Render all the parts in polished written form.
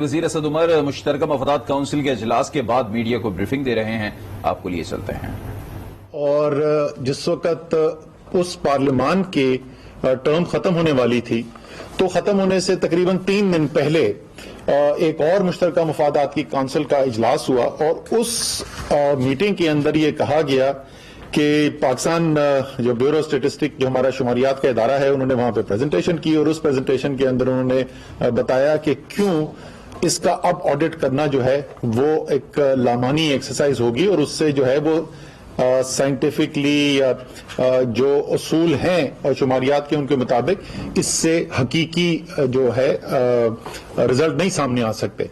وزیر اسد عمر مشترکہ مفادات کونسل کے اجلاس کے بعد میڈیا کو بریفنگ دے رہے ہیں، آپ کو لیے چلتے ہیں۔ اور جس وقت اس پارلیمان کی ٹرم ختم ہونے والی تھی تو ختم ہونے سے تقریباً 3 دن پہلے ایک اور مشترکہ مفادات کی کونسل کا اجلاس ہوا اور اس میٹنگ کے اندر یہ کہا گیا کہ پاکستان جو بیورو اسٹیٹسٹک جو ہمارا شماریات کا ادارہ ہے انہوں نے وہاں پہ پریزنٹیشن کی اور اس پریزنٹیشن کے اندر انہوں نے بتایا کہ کیوں اس کا اب آڈٹ کرنا جو ہے وہ ایک لامانی ایکسرسائز ہوگی اور اس سے جو ہے وہ سائنٹیفکلی جو اصول ہیں اور شماریات کے ان کے مطابق اس سے حقیقی جو ہے رزلٹ نہیں سامنے آ سکتے۔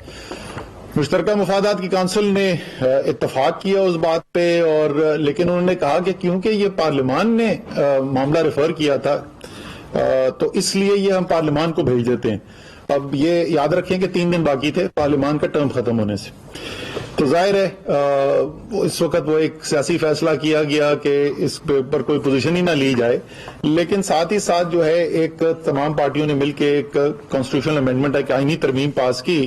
مشترکہ مفادات کی کونسل نے اتفاق کیا اس بات پہ اور لیکن انہوں نے کہا کہ کیونکہ یہ پارلیمان نے معاملہ ریفر کیا تھا تو اس لیے یہ ہم پارلیمان کو بھیج دیتے ہیں۔ اب یہ یاد رکھیں کہ 3 دن باقی تھے پارلیمان کا ٹرم ختم ہونے سے، تو ظاہر ہے اس وقت وہ ایک سیاسی فیصلہ کیا گیا کہ اس پہ اوپر کوئی پوزیشن ہی نہ لی جائے، لیکن ساتھ ہی ساتھ جو ہے ایک تمام پارٹیوں نے مل کے ایک کانسٹیٹیوشنل امینڈمنٹ ایک آئینی ترمیم پاس کی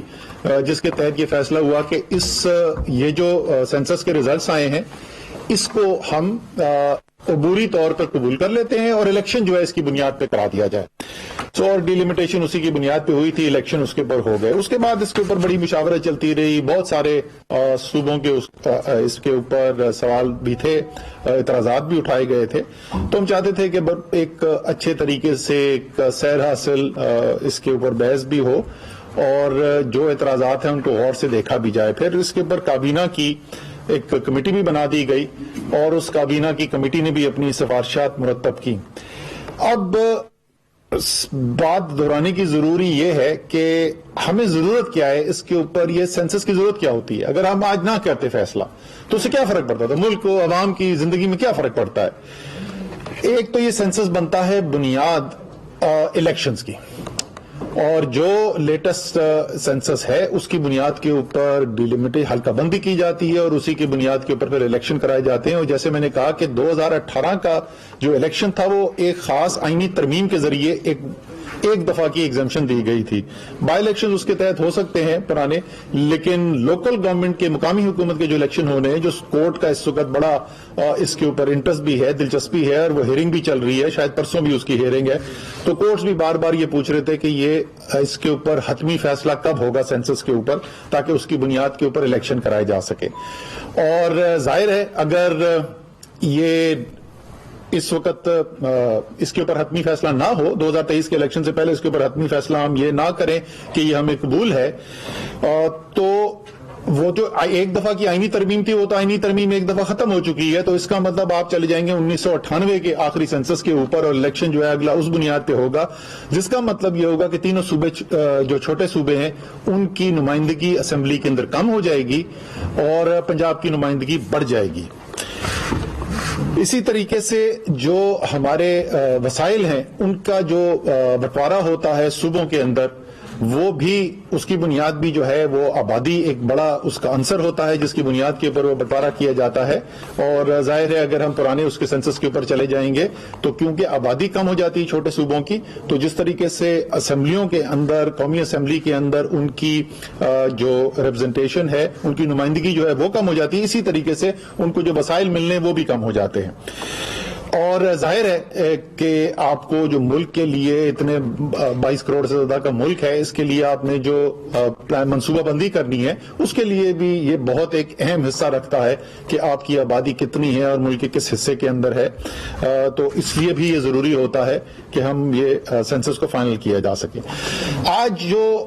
جس کے تحت یہ فیصلہ ہوا کہ یہ جو سینسس کے ریزلٹس آئے ہیں اس کو ہم عبوری طور پر قبول کر لیتے ہیں اور الیکشن جو ہے اس کی بنیاد پہ کرا دیا جائے۔ اور ڈیلیمیٹیشن اسی کی بنیاد پہ ہوئی تھی، الیکشن اس کے اوپر ہو گئے۔ اس کے بعد اس کے اوپر بڑی مشاورت چلتی رہی، بہت سارے صوبوں کے اس کے اوپر سوال بھی تھے، اعتراضات بھی اٹھائے گئے تھے، تو ہم چاہتے تھے کہ ایک اچھے طریقے سے ایک سیر حاصل اس کے اوپر بحث بھی ہو اور جو اعتراضات ہیں ان کو غور سے دیکھا بھی جائے۔ پھر اس کے اوپر کابینہ کی ایک کمیٹی بھی بنا دی گئی اور اس کابینہ کی کمیٹی نے بھی اپنی سفارشات مرتب کی۔ اب بات دہرانے کی ضروری یہ ہے کہ ہمیں ضرورت کیا ہے اس کے اوپر، یہ سینسس کی ضرورت کیا ہوتی ہے؟ اگر ہم آج نہ کرتے فیصلہ تو اس سے کیا فرق پڑتا ہے؟ ملک کو، عوام کی زندگی میں کیا فرق پڑتا ہے؟ ایک تو یہ سینسس بنتا ہے بنیاد الیکشنز کی، اور جو لیٹسٹ سینسس ہے اس کی بنیاد کے اوپر ڈیلیمیٹیشن حلقہ بندی کی جاتی ہے اور اسی کی بنیاد کے اوپر پھر الیکشن کرائے جاتے ہیں۔ اور جیسے میں نے کہا کہ 2018 کا جو الیکشن تھا وہ ایک خاص آئینی ترمیم کے ذریعے ایک دفعہ کی ایگزمپشن دی گئی تھی۔ بائی الیکشن اس کے تحت ہو سکتے ہیں پرانے، لیکن لوکل گورنمنٹ کے، مقامی حکومت کے جو الیکشن ہونے ہیں، جو کورٹ کا اس وقت بڑا اس کے اوپر انٹرسٹ بھی ہے، دلچسپی ہے اور وہ ہیئرنگ بھی چل رہی ہے، شاید پرسوں بھی اس کی ہیئرنگ ہے، تو کورٹس بھی بار بار یہ پوچھ رہے تھے کہ یہ اس کے اوپر حتمی فیصلہ کب ہوگا سینسس کے اوپر، تاکہ اس کی بنیاد کے اوپر الیکشن کرائے جا سکے۔ اور ظاہر ہے اگر یہ اس وقت اس کے اوپر حتمی فیصلہ نہ ہو، 2023 کے الیکشن سے پہلے اس کے اوپر حتمی فیصلہ ہم یہ نہ کریں کہ یہ ہمیں قبول ہے، تو وہ جو ایک دفعہ کی آئینی ترمیم تھی وہ تو آئینی ترمیم ایک دفعہ ختم ہو چکی ہے، تو اس کا مطلب آپ چلے جائیں گے 1998 کے آخری سینسس کے اوپر اور الیکشن جو ہے اگلا اس بنیاد پہ ہوگا، جس کا مطلب یہ ہوگا کہ تینوں صوبے جو چھوٹے صوبے ہیں ان کی نمائندگی اسمبلی کے اندر کم ہو جائے گی اور پنجاب کی نمائندگی بڑھ جائے گی۔ اسی طریقے سے جو ہمارے وسائل ہیں ان کا جو بٹوارا ہوتا ہے صوبوں کے اندر، وہ بھی اس کی بنیاد بھی جو ہے وہ آبادی ایک بڑا اس کا عنصر ہوتا ہے جس کی بنیاد کے اوپر وہ بٹوارا کیا جاتا ہے۔ اور ظاہر ہے اگر ہم پرانے اس کے سینسس کے اوپر چلے جائیں گے تو کیونکہ آبادی کم ہو جاتی ہے چھوٹے صوبوں کی، تو جس طریقے سے اسمبلیوں کے اندر، قومی اسمبلی کے اندر ان کی جو ریپرزنٹیشن ہے، ان کی نمائندگی جو ہے وہ کم ہو جاتی ہے، اسی طریقے سے ان کو جو وسائل ملنے وہ بھی کم ہو جاتے ہیں۔ اور ظاہر ہے کہ آپ کو جو ملک کے لیے اتنے 22 کروڑ سے زیادہ کا ملک ہے، اس کے لیے آپ نے جو منصوبہ بندی کرنی ہے اس کے لیے بھی یہ بہت ایک اہم حصہ رکھتا ہے کہ آپ کی آبادی کتنی ہے اور ملک کے کس حصے کے اندر ہے، تو اس لیے بھی یہ ضروری ہوتا ہے کہ ہم یہ سینسس کو فائنل کیا جا سکے۔ آج جو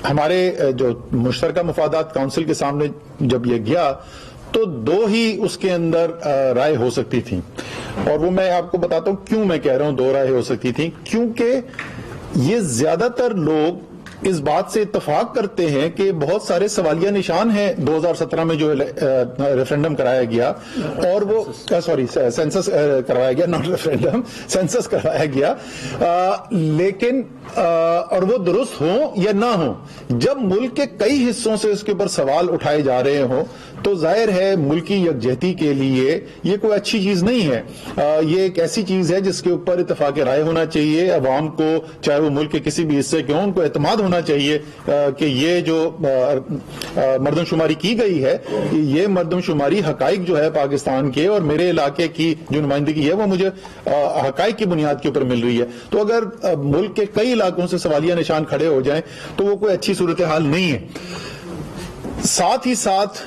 ہمارے جو مشترکہ مفادات کونسل کے سامنے جب یہ گیا تو 2 ہی اس کے اندر رائے ہو سکتی تھی، اور وہ میں آپ کو بتاتا ہوں کیوں میں کہہ رہا ہوں 2 رائے ہو سکتی تھی، کیونکہ یہ زیادہ تر لوگ اس بات سے اتفاق کرتے ہیں کہ بہت سارے سوالیہ نشان ہیں 2017 میں جو ریفرینڈم کرایا گیا، اور وہ سینسس کروایا گیا، ناٹ ریفرینڈم، سینسس کروایا گیا، لیکن اور وہ درست ہوں یا نہ ہوں، جب ملک کے کئی حصوں سے اس کے اوپر سوال اٹھائے جا رہے ہوں تو ظاہر ہے ملکی یکجہتی کے لیے یہ کوئی اچھی چیز نہیں ہے۔ یہ ایک ایسی چیز ہے جس کے اوپر اتفاق رائے ہونا چاہیے، عوام کو چاہے وہ ملک کے کسی بھی حصے کے ہوں ان کو اعتماد ہونا ہونا چاہیے کہ یہ جو مردم شماری کی گئی ہے یہ مردم شماری حقائق جو ہے پاکستان کے اور میرے علاقے کی جو نمائندگی ہے وہ مجھے حقائق کی بنیاد کے اوپر مل رہی ہے. تو اگر ملک کے کئی علاقوں سے سوالیہ نشان کھڑے ہو جائیں تو وہ کوئی اچھی صورتحال نہیں ہے. ساتھ ہی ساتھ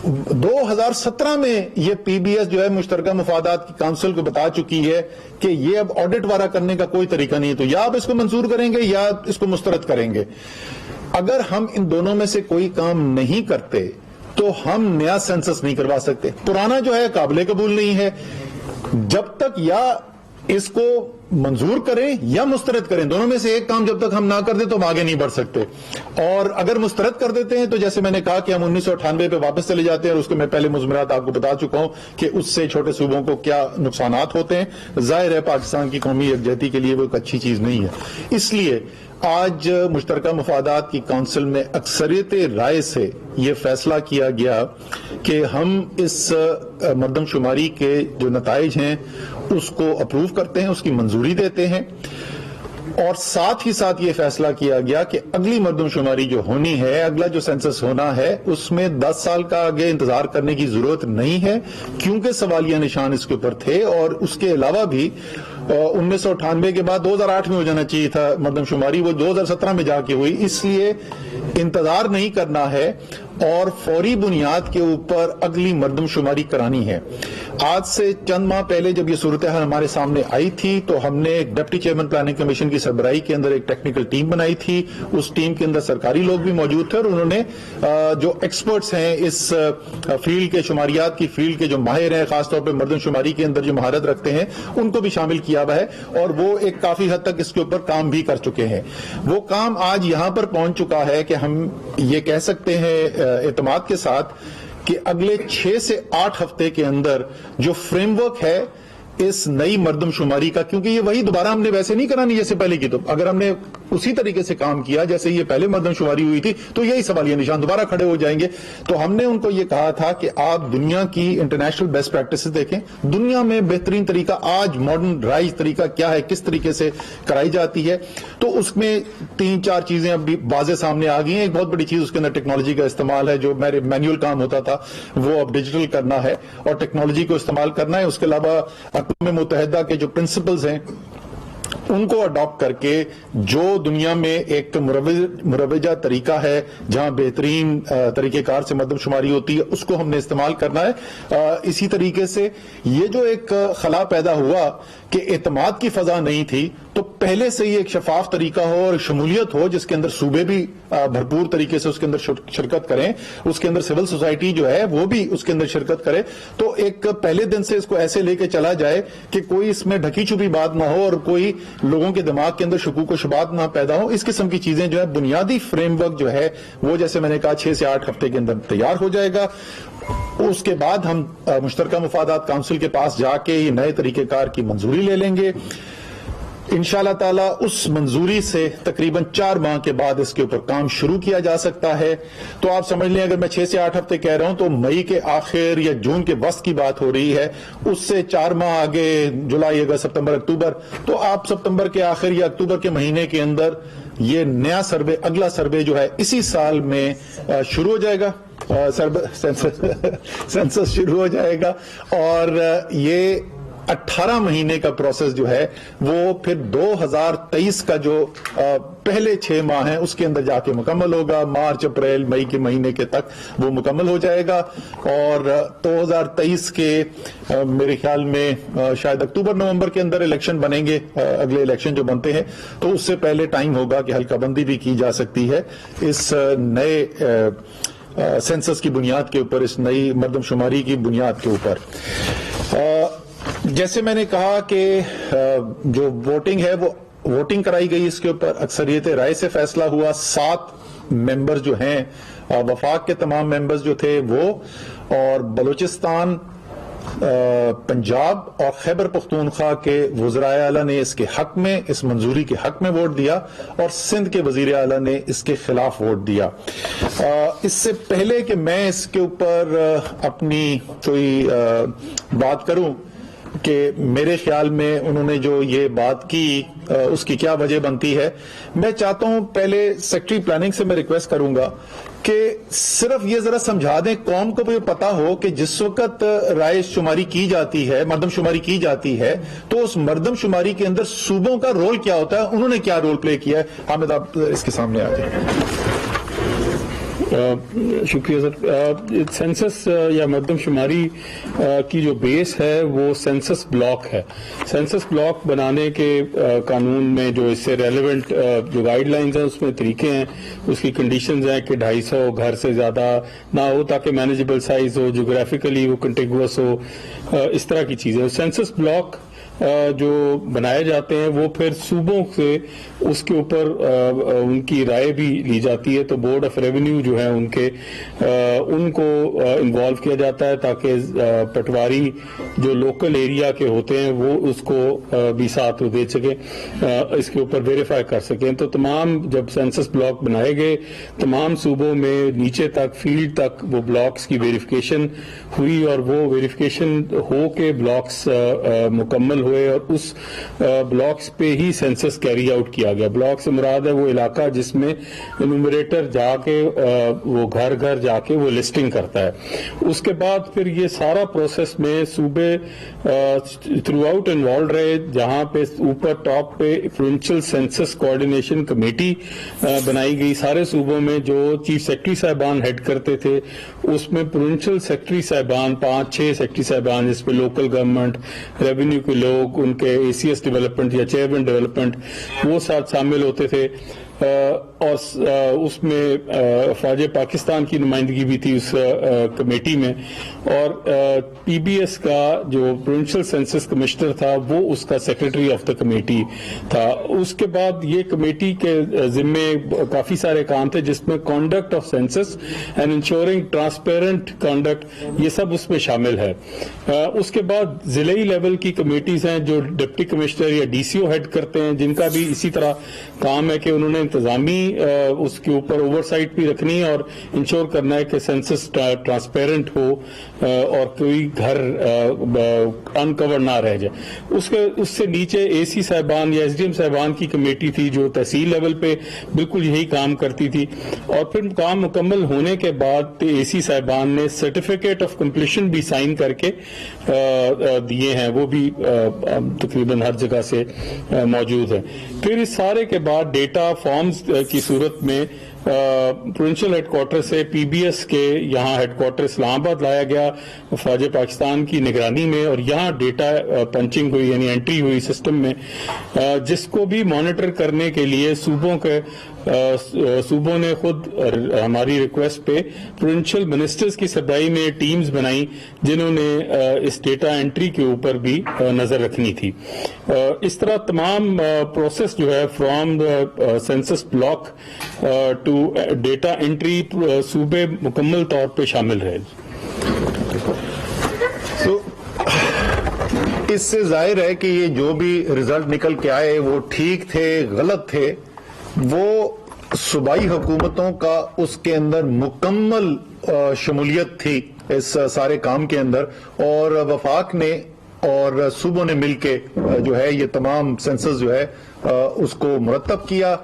2017 میں یہ پی بی ایس جو ہے مشترکہ مفادات کی کونسل کو بتا چکی ہے کہ یہ اب آڈٹ وارا کرنے کا کوئی طریقہ نہیں ہے, تو یا آپ اس کو منظور کریں گے یا اس کو مسترد کریں گے. اگر ہم ان دونوں میں سے کوئی کام نہیں کرتے تو ہم نیا سینسس نہیں کروا سکتے. پرانا جو ہے قابل قبول نہیں ہے. جب تک یا اس کو منظور کریں یا مسترد کریں, دونوں میں سے ایک کام جب تک ہم نہ کر دیں تو ہم آگے نہیں بڑھ سکتے. اور اگر مسترد کر دیتے ہیں تو جیسے میں نے کہا کہ ہم 1998 پہ واپس چلے جاتے ہیں, اور اس کو میں پہلے مضمرات آپ کو بتا چکا ہوں کہ اس سے چھوٹے صوبوں کو کیا نقصانات ہوتے ہیں. ظاہر ہے پاکستان کی قومی یکجہتی کے لیے وہ ایک اچھی چیز نہیں ہے. اس لیے آج مشترکہ مفادات کی کونسل میں اکثریت رائے سے یہ فیصلہ کیا گیا کہ ہم اس مردم شماری کے جو نتائج ہیں اس کو اپروو کرتے ہیں, اس کی منظوری دیتے ہیں. اور ساتھ ہی ساتھ یہ فیصلہ کیا گیا کہ اگلی مردم شماری جو ہونی ہے, اگلا جو سینسس ہونا ہے, اس میں 10 سال کا آگے انتظار کرنے کی ضرورت نہیں ہے, کیونکہ سوالیہ نشان اس کے اوپر تھے. اور اس کے علاوہ بھی 1998 کے بعد 2008 میں ہو جانا چاہیے تھا مردم شماری, وہ 2017 میں جا کے ہوئی. اس لیے انتظار نہیں کرنا ہے اور فوری بنیاد کے اوپر اگلی مردم شماری کرانی ہے. آج سے چند ماہ پہلے جب یہ صورتحال ہمارے سامنے آئی تھی تو ہم نے ایک ڈپٹی چیئرمین پلاننگ کمیشن کی سربراہی کے اندر ایک ٹیکنیکل ٹیم بنائی تھی. اس ٹیم کے اندر سرکاری لوگ بھی موجود تھے اور انہوں نے جو ایکسپرٹس ہیں اس فیلڈ کے, شماریات کی فیلڈ کے جو ماہر ہیں, خاص طور پہ مردم شماری کے اندر جو مہارت رکھتے ہیں, ان کو بھی شامل کیا ہوا ہے. اور وہ ایک کافی حد تک اس کے اوپر کام بھی کر چکے ہیں. وہ کام آج یہاں پر پہنچ چکا ہے کہ ہم یہ کہہ سکتے ہیں اعتماد کے ساتھ کہ اگلے 6 سے 8 ہفتے کے اندر جو فریم ورک ہے اس نئی مردم شماری کا, کیونکہ یہ وہی دوبارہ ہم نے ویسے نہیں کرانی جیسے پہلے کی. تو اگر ہم نے اسی طریقے سے کام کیا جیسے یہ پہلے مردم شماری ہوئی تھی تو یہی سوالیہ نشان دوبارہ کھڑے ہو جائیں گے. تو ہم نے ان کو یہ کہا تھا کہ آپ دنیا کی انٹرنیشنل بیسٹ پریکٹسز دیکھیں, دنیا میں بہترین طریقہ آج ماڈرن رائج طریقہ کیا ہے, کس طریقے سے کرائی جاتی ہے. تو اس میں 3-4 چیزیں اب واضح سامنے آ گئی ہیں. ایک بہت بڑی چیز اس کے اندر ٹیکنالوجی کا استعمال ہے. جو میرے مینول کام ہوتا تھا وہ اب ڈیجیٹل کرنا ہے اور ٹیکنالوجی کو استعمال کرنا ہے. اس کے علاوہ اقوام متحدہ کے جو پرنسپلز ہیں ان کو اڈاپٹ کر کے جو دنیا میں ایک مروجہ طریقہ ہے جہاں بہترین طریقہ کار سے مردم شماری ہوتی ہے, اس کو ہم نے استعمال کرنا ہے. اسی طریقے سے یہ جو ایک خلا پیدا ہوا کہ اعتماد کی فضا نہیں تھی, تو پہلے سے یہ ایک شفاف طریقہ ہو اور شمولیت ہو جس کے اندر صوبے بھی بھرپور طریقے سے اس کے اندر شرکت کریں, اس کے اندر سول سوسائٹی جو ہے وہ بھی اس کے اندر شرکت کرے. تو ایک پہلے دن سے اس کو ایسے لے کے چلا جائے کہ کوئی اس میں ڈھکی چھپی بات نہ ہو اور کوئی لوگوں کے دماغ کے اندر شکوک و شبہات نہ پیدا ہو. اس قسم کی چیزیں جو ہے بنیادی فریم ورک جو ہے وہ جیسے میں نے کہا 6 سے 8 ہفتے کے اندر تیار ہو جائے گا. اس کے بعد ہم مشترکہ مفادات کونسل کے پاس جا کے یہ نئے طریقہ کار کی منظوری لے لیں گے. انشاءاللہ تعالی اس منظوری سے تقریباً 4 ماہ کے بعد اس کے اوپر کام شروع کیا جا سکتا ہے. تو آپ سمجھ لیں اگر میں 6 سے 8 ہفتے کہہ رہا ہوں تو مئی کے آخر یا جون کے وسط کی بات ہو رہی ہے. اس سے 4 ماہ آگے جولائی, اگست, ستمبر, اکتوبر, تو آپ ستمبر کے آخر یا اکتوبر کے مہینے کے اندر یہ نیا سروے, اگلا سروے جو ہے اسی سال میں شروع ہو جائے گا, سینسس شروع ہو جائے گا. اور یہ 18 مہینے کا پروسیس جو ہے وہ پھر 2023 کا جو پہلے 6 ماہ ہیں اس کے اندر جا کے مکمل ہوگا. مارچ, اپریل, مئی کے مہینے کے تک وہ مکمل ہو جائے گا. اور 2023 کے میرے خیال میں شاید اکتوبر نومبر کے اندر الیکشن بنیں گے, اگلے الیکشن جو بنتے ہیں, تو اس سے پہلے ٹائم ہوگا کہ حلقہ بندی بھی کی جا سکتی ہے اس نئے سینسس کی بنیاد کے اوپر, اس نئی مردم شماری کی بنیاد کے اوپر. جیسے میں نے کہا کہ جو ووٹنگ ہے وہ ووٹنگ کرائی گئی, اس کے اوپر اکثریت رائے سے فیصلہ ہوا. 7 ممبر جو ہیں وفاق کے تمام ممبرز جو تھے وہ, اور بلوچستان, پنجاب اور خیبر پختونخوا کے وزرائے اعلیٰ نے اس کے حق میں, اس منظوری کے حق میں ووٹ دیا, اور سندھ کے وزیر اعلیٰ نے اس کے خلاف ووٹ دیا. اس سے پہلے کہ میں اس کے اوپر اپنی کوئی بات کروں, کہ میرے خیال میں انہوں نے جو یہ بات کی اس کی کیا وجہ بنتی ہے. میں چاہتا ہوں پہلے سیکٹری پلاننگ سے میں ریکویسٹ کروں گا کہ صرف یہ ذرا سمجھا دیں قوم کو بھی پتا ہو کہ جس وقت رائے شماری کی جاتی ہے, مردم شماری کی جاتی ہے, تو اس مردم شماری کے اندر صوبوں کا رول کیا ہوتا ہے, انہوں نے کیا رول پلے کیا ہے. حامد آپ اس کے سامنے آ جائیں. شکریہ سر. سینسس یا مردم شماری کی جو بیس ہے وہ سینسس بلاک ہے. سینسس بلاک بنانے کے قانون میں جو اس سے ریلیونٹ جو گائیڈ لائنز ہیں اس میں طریقے ہیں, اس کی کنڈیشنز ہیں کہ 250 گھر سے زیادہ نہ ہو تاکہ مینیجبل سائز ہو, جغرافیکلی وہ کنٹیگوس ہو, اس طرح کی چیزیں. سینسس بلاک جو بنائے جاتے ہیں وہ پھر صوبوں سے اس کے اوپر ان کی رائے بھی لی جاتی ہے. تو بورڈ آف ریونیو جو ہے ان کو انوالو کیا جاتا ہے تاکہ پٹواری جو لوکل ایریا کے ہوتے ہیں وہ اس کو بھی ساتھ دے سکیں, اس کے اوپر ویریفائی کر سکیں. تو تمام جب سینسس بلاک بنائے گئے تمام صوبوں میں نیچے تک فیلڈ تک وہ بلاکس کی ویریفیکیشن ہوئی اور وہ ویریفیکیشن ہو کے بلاکس مکمل ہوئے اور اس بلاکس پہ ہی سینسس کیری آؤٹ کیا گیا. بلاک سے مراد ہے وہ علاقہ جس میں انومریٹر جا کے وہ گھر گھر جا کے وہ لسٹنگ کرتا ہے. اس کے بعد پھر یہ سارا پروسیس میں صوبے تھرو آؤٹ انوالو رہے, جہاں پہ اوپر ٹاپ پہ پروونشل سینسس کوآرڈینیشن کمیٹی بنائی گئی سارے صوبوں میں جو چیف سیکرٹری صاحبان ہیڈ کرتے تھے. اس میں پروونشل سیکرٹری صاحبان 5-6 سیکرٹری صاحبان جس پہ لوکل گورنمنٹ, ریونیو کے لوگ, ان کے اے سی ایس ڈیولپمنٹ یا چیئرمین ڈیولپمنٹ وہ ساتھ شامل ہوتے تھے. اور اس میں افواج پاکستان کی نمائندگی بھی تھی اس کمیٹی میں, اور پی بی ایس کا جو پروونشل سینسس کمشنر تھا وہ اس کا سیکرٹری آف دا کمیٹی تھا. اس کے بعد یہ کمیٹی کے ذمے کافی سارے کام تھے جس میں conduct of census and ensuring transparent conduct یہ سب اس میں شامل ہے. اس کے بعد ضلعی لیول کی کمیٹیز ہیں جو ڈپٹی کمشنر یا ڈی سی او ہیڈ کرتے ہیں, جن کا بھی اسی طرح کام ہے کہ انہوں نے انتظامی اس کے اوپر اوور سائٹ بھی رکھنی ہے اور انشور کرنا ہے کہ سینسس ٹرانسپیرنٹ ہو اور کوئی گھر انکور نہ رہ جائے. اس سے نیچے اے سی صاحبان یا ایس ڈی ایم صاحبان کی کمیٹی تھی جو تحصیل لیول پہ بالکل یہی کام کرتی تھی. اور پھر کام مکمل ہونے کے بعد اے سی صاحبان نے سرٹیفکیٹ آف کمپلیشن بھی سائن کر کے دیے ہیں, وہ بھی تقریباً ہر جگہ سے موجود ہیں. پھر اس سارے کے بعد ڈیٹا فارمز کی صورت میں پروونشل ہیڈ کوارٹر سے پی بی ایس کے یہاں ہیڈ کوارٹر اسلام آباد لایا گیا فوج پاکستان کی نگرانی میں, اور یہاں ڈیٹا پنچنگ ہوئی یعنی انٹری ہوئی سسٹم میں, جس کو بھی مانیٹر کرنے کے لیے صوبوں نے خود ہماری ریکویسٹ پہ پروونشل منسٹرز کی سربراہی میں ٹیمز بنائی جنہوں نے اس ڈیٹا انٹری کے اوپر بھی نظر رکھنی تھی. اس طرح تمام پروسیس جو ہے from census block to data entry صوبے مکمل طور پہ شامل رہے. تو اس سے ظاہر ہے کہ یہ جو بھی رزلٹ نکل کے آئے وہ ٹھیک تھے غلط تھے, وہ صوبائی حکومتوں کا اس کے اندر مکمل شمولیت تھی اس سارے کام کے اندر, اور وفاق نے اور صوبوں نے مل کے جو ہے یہ تمام سینسس جو ہے اس کو مرتب کیا.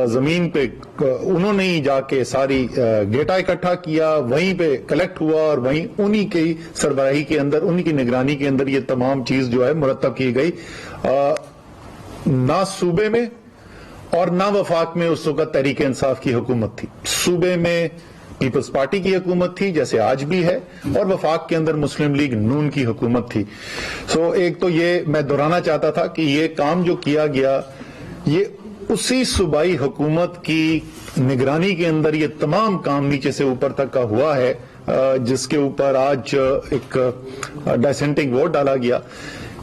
زمین پہ انہوں نے ہی جا کے ساری ڈیٹا اکٹھا کیا, وہیں پہ کلیکٹ ہوا اور وہیں انہی کی سربراہی کے اندر, انہی کی نگرانی کے اندر یہ تمام چیز جو ہے مرتب کی گئی. نہ صوبے میں اور نہ وفاق میں اس وقت تحریک انصاف کی حکومت تھی. صوبے میں پیپلز پارٹی کی حکومت تھی جیسے آج بھی ہے, اور وفاق کے اندر مسلم لیگ نون کی حکومت تھی. ایک تو یہ میں دہرانا چاہتا تھا کہ یہ کام جو کیا گیا یہ اسی صوبائی حکومت کی نگرانی کے اندر یہ تمام کام نیچے سے اوپر تک کا ہوا ہے, جس کے اوپر آج ایک ڈائسینٹنگ ووٹ ڈالا گیا.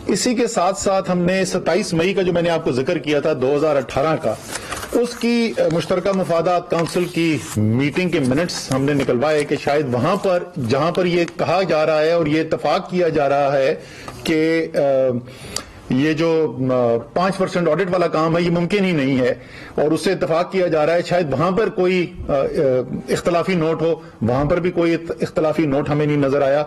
اسی کے ساتھ ساتھ ہم نے 27 مئی کا جو میں نے آپ کو ذکر کیا تھا 2018 کا, اس کی مشترکہ مفادات کونسل کی میٹنگ کے منٹس ہم نے نکلوائے کہ شاید وہاں پر جہاں پر یہ کہا جا رہا ہے اور یہ اتفاق کیا جا رہا ہے کہ یہ جو 5% آڈٹ والا کام ہے یہ ممکن ہی نہیں ہے، اور اس سے اتفاق کیا جا رہا ہے شاید وہاں پر کوئی اختلافی نوٹ ہو، وہاں پر بھی کوئی اختلافی نوٹ ہمیں نہیں نظر آیا۔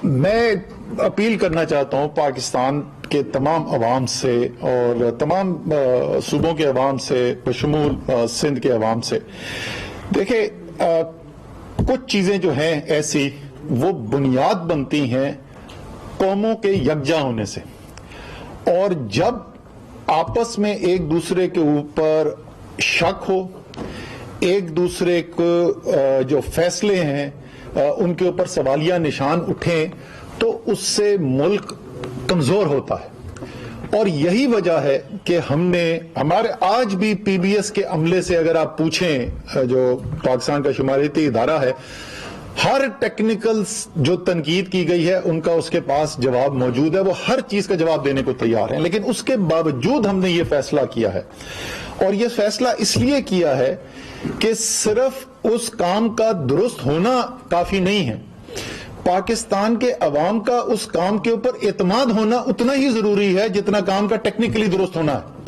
میں اپیل کرنا چاہتا ہوں پاکستان کے تمام عوام سے اور تمام صوبوں کے عوام سے بشمول سندھ کے عوام سے، دیکھیں کچھ چیزیں جو ہیں ایسی وہ بنیاد بنتی ہیں قوموں کے یکجا ہونے سے، اور جب آپس میں ایک دوسرے کے اوپر شک ہو، ایک دوسرے کو جو فیصلے ہیں ان کے اوپر سوالیہ نشان اٹھیں تو اس سے ملک کمزور ہوتا ہے۔ اور یہی وجہ ہے کہ ہم نے ہمارے آج بھی پی بی ایس کے عملے سے اگر آپ پوچھیں، جو پاکستان کا شماریاتی ادارہ ہے، ہر ٹیکنیکل جو تنقید کی گئی ہے ان کا اس کے پاس جواب موجود ہے، وہ ہر چیز کا جواب دینے کو تیار ہیں، لیکن اس کے باوجود ہم نے یہ فیصلہ کیا ہے، اور یہ فیصلہ اس لیے کیا ہے کہ صرف اس کام کا درست ہونا کافی نہیں ہے، پاکستان کے عوام کا اس کام کے اوپر اعتماد ہونا اتنا ہی ضروری ہے جتنا کام کا ٹیکنیکلی درست ہونا ہے۔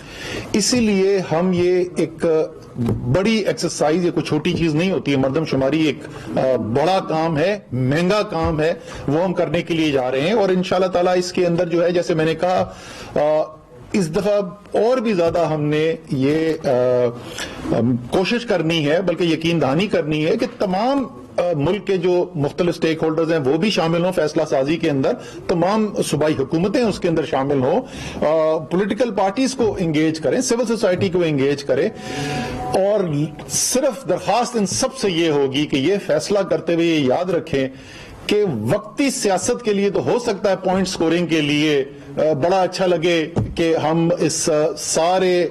اسی لیے ہم یہ ایک بڑی ایکسرسائز، یہ کوئی چھوٹی چیز نہیں ہوتی ہے، مردم شماری ایک بڑا کام ہے، مہنگا کام ہے، وہ ہم کرنے کے لیے جا رہے ہیں، اور انشاءاللہ تعالی اس کے اندر جو ہے جیسے میں نے کہا اس دفعہ اور بھی زیادہ ہم نے یہ کوشش کرنی ہے، بلکہ یقین دہانی کرنی ہے کہ تمام ملک کے جو مختلف سٹیک ہولڈرز ہیں وہ بھی شامل ہوں فیصلہ سازی کے اندر، تمام صوبائی حکومتیں اس کے اندر شامل ہوں، پولیٹیکل پارٹیز کو انگیج کریں، سول سوسائٹی کو انگیج کریں، اور صرف درخواست ان سب سے یہ ہوگی کہ یہ فیصلہ کرتے ہوئے یہ یاد رکھیں کہ وقتی سیاست کے لیے تو ہو سکتا ہے پوائنٹ سکورنگ کے لیے بڑا اچھا لگے کہ ہم اس سارے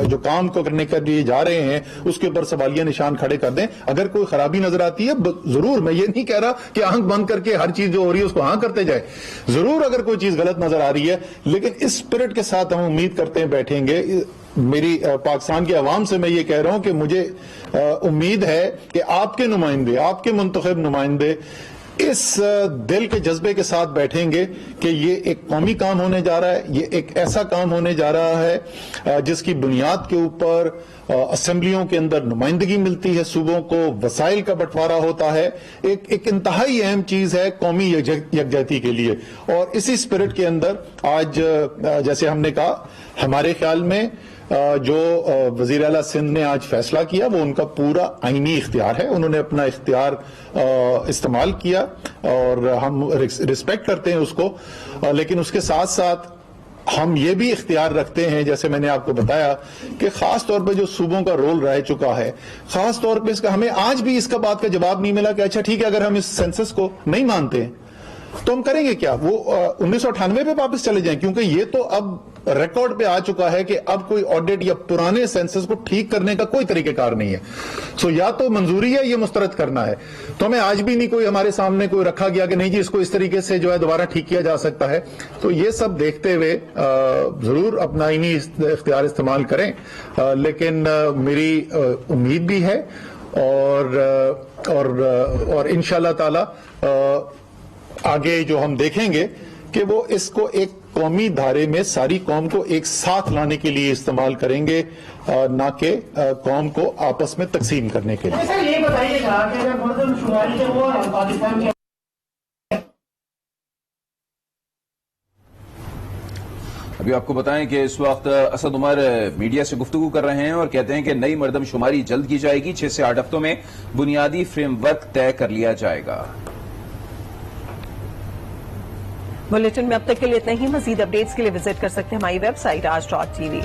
جو کام کو کرنے کے لیے جا رہے ہیں اس کے اوپر سوالیہ نشان کھڑے کر دیں، اگر کوئی خرابی نظر آتی ہے ضرور، میں یہ نہیں کہہ رہا کہ آنکھ بند کر کے ہر چیز جو ہو رہی ہے اس کو ہاں کرتے جائے، ضرور اگر کوئی چیز غلط نظر آ رہی ہے، لیکن اس اسپرٹ کے ساتھ ہم امید کرتے ہیں بیٹھیں گے۔ میری پاکستان کے عوام سے میں یہ کہہ رہا ہوں کہ مجھے امید ہے کہ آپ کے نمائندے، آپ کے منتخب نمائندے اس دل کے جذبے کے ساتھ بیٹھیں گے کہ یہ ایک قومی کام ہونے جا رہا ہے، یہ ایک ایسا کام ہونے جا رہا ہے جس کی بنیاد کے اوپر اسمبلیوں کے اندر نمائندگی ملتی ہے، صوبوں کو وسائل کا بٹوارا ہوتا ہے، ایک انتہائی اہم چیز ہے قومی یکجہتی کے لیے، اور اسی اسپرٹ کے اندر آج جیسے ہم نے کہا ہمارے خیال میں جو وزیر اعلیٰ سندھ نے آج فیصلہ کیا وہ ان کا پورا آئینی اختیار ہے، انہوں نے اپنا اختیار استعمال کیا اور ہم رسپیکٹ کرتے ہیں اس کو، لیکن اس کے ساتھ ساتھ ہم یہ بھی اختیار رکھتے ہیں جیسے میں نے آپ کو بتایا کہ خاص طور پہ جو صوبوں کا رول رہ چکا ہے، خاص طور پہ اس کا ہمیں آج بھی اس کا بات کا جواب نہیں ملا کہ اچھا ٹھیک ہے اگر ہم اس سینسس کو نہیں مانتے تو ہم کریں گے کیا، وہ 1998 پہ واپس چلے جائیں، کیونکہ یہ تو اب ریکارڈ پہ آ چکا ہے کہ اب کوئی آڈٹ یا پرانے سینسس کو ٹھیک کرنے کا کوئی طریقہ کار نہیں ہے، سو یا تو منظوری ہے یہ مسترد کرنا ہے، تو ہمیں آج بھی نہیں کوئی ہمارے سامنے کوئی رکھا گیا کہ نہیں جی اس کو اس طریقے سے جو ہے دوبارہ ٹھیک کیا جا سکتا ہے، تو یہ سب دیکھتے ہوئے ضرور اپنا آئینی اختیار استعمال کریں، لیکن میری امید بھی ہے اور انشاءاللہ تعالی آگے جو ہم دیکھیں گے کہ وہ اس کو ایک قومی دھارے میں ساری قوم کو ایک ساتھ لانے کے لیے استعمال کریں گے، نہ کہ قوم کو آپس میں تقسیم کرنے کے لیے۔ سر یہ بتائیے گا کہ اگر مردم شماری جو وہ پاکستان کے ابھی آپ کو بتائیں کہ اس وقت اسد عمر میڈیا سے گفتگو کر رہے ہیں اور کہتے ہیں کہ نئی مردم شماری جلد کی جائے گی، 6 سے 8 ہفتوں میں بنیادی فریم ورک طے کر لیا جائے گا۔ بلیٹن میں اب تک کے لیے اتنا ہی، مزید اپڈیٹس کے لیے وزٹ کر سکتے ہیں ہماری ویب سائٹ aaj.tv۔